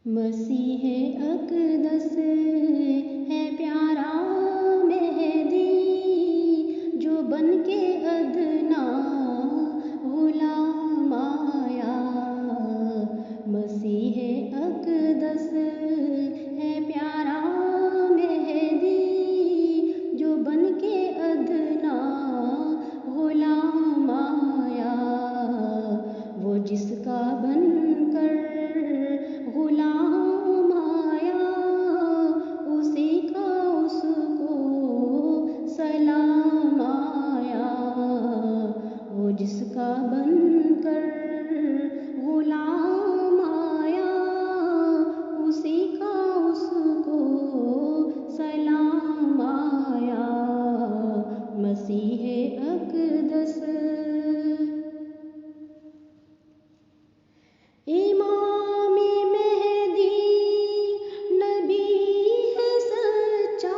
مسیح اقدس ہے پیارا مہدی، جو بن کے ادنا غلام آیا۔ مسیح اقدس ہے پیارا مہدی، جو بن کے ادنا غلام آیا۔ وہ جس کا بن کر غلام آیا، اسی کا اس کو سلام آیا۔ وہ جس کا بن کر غلام آیا، اسی کا اس کو سلام آیا۔ مسیح اقدس امام مہدی نبی ہے سچا،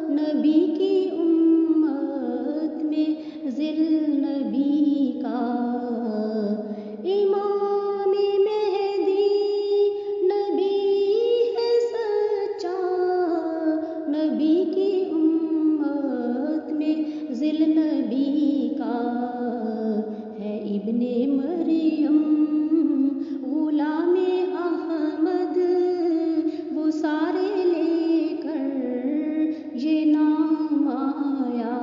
نبی کی امت میں ذل نبی کا۔ امام مہدی نبی ہے سچا، نبی کی امت میں ذل نبی کا۔ ہے ابن مریم غلام احمد، وہ سارے لے کر یہ نام آیا۔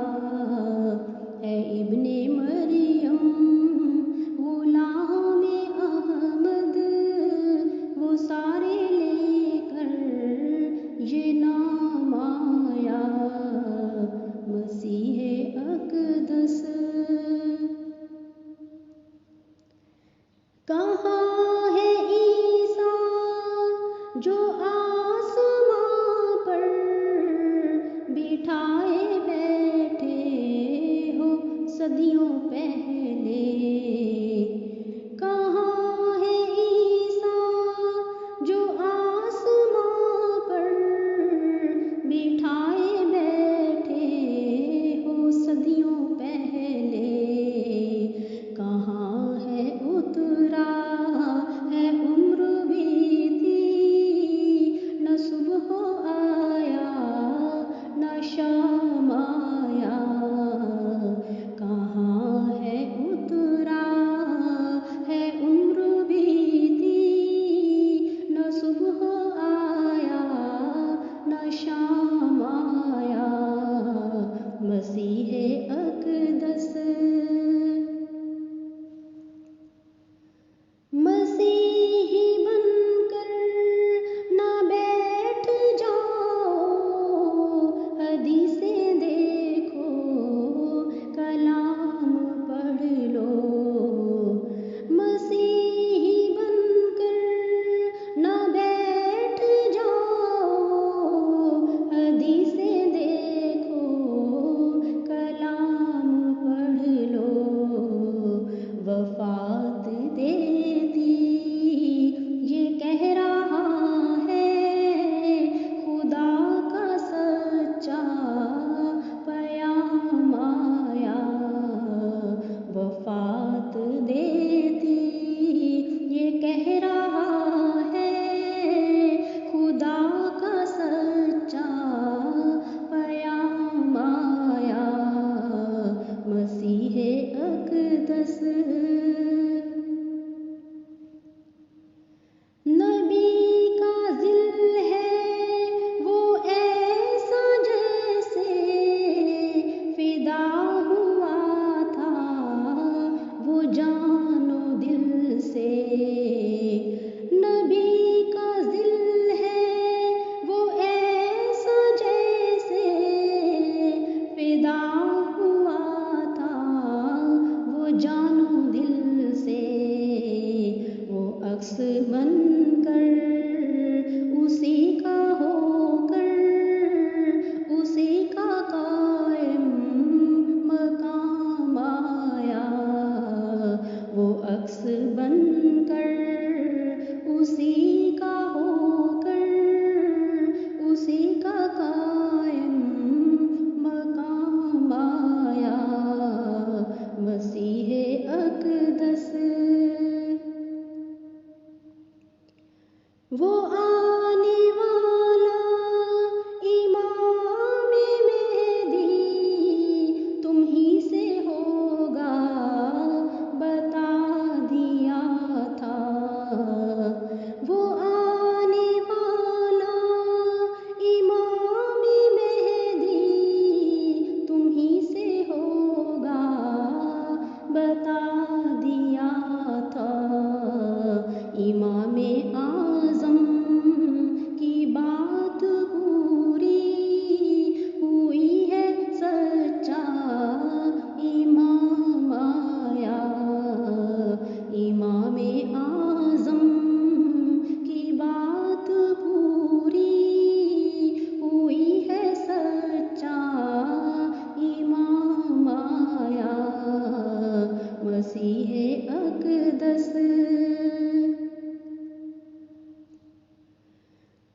ہے ابن مریم غلام احمد، وہ سارے لے کر یہ نام آیا۔ مسیح اقدس کہاں ہے عیسیٰ جو آسماں پر بٹھائے بیٹھے ہو صدیوں پہلے؟ کہاں ہے عیسیٰ جو آسماں پر بٹھائے بیٹھے ہو صدیوں پہلے؟ کہاں ہے اترا ہے عمر بیتی، نہ صبح آیا نہ شام آیا؟ کہاں ہے اترا ہے عمر بیتی، نہ صبح آیا نہ شام آیا؟ مسیح اقدس مسیحی بن کر نہ بیٹھ جاؤ، حدیثیں دیکھو کلام پڑھ لو۔ مسیحی بن کر نہ بیٹھ جاؤ، حدیثیں دیکھو کلام پڑھ لو۔ وفات دیتی یہ کہہ رہا ہے، خدا کا سچا پیام آیا۔ وفات دیتی یہ کہہ رہا ہے، خدا کا سچا پیام آیا۔ مسیح اقدس نبی کا ذل ہے وہ ایسا جیسے فدا ہوا تھا وہ جان و دل سے۔ نبی کا ذل ہے وہ ایسا جیسے فدا ہوا تھا وہ جان و دل سے۔ وہ عکس بن کر اسی کا ہو کر اسی کا قائم مقام آیا۔ وہ عکس بن کر اسی کا ہو کر اسی کا قائم مقام آیا۔ مسیح اقدس وہ آنے والا امام مہدی تم ہی سے ہوگا بتا دیا تھا، وہ آنے والا امام مہدی تم ہی سے ہوگا بتا دیا تھا، امام اعظم کی بات پوری ہوئی ہے، سچا امام آیا، امام اعظم کی بات پوری ہوئی ہے، سچا امام آیا، مسیح اقدس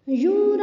یوں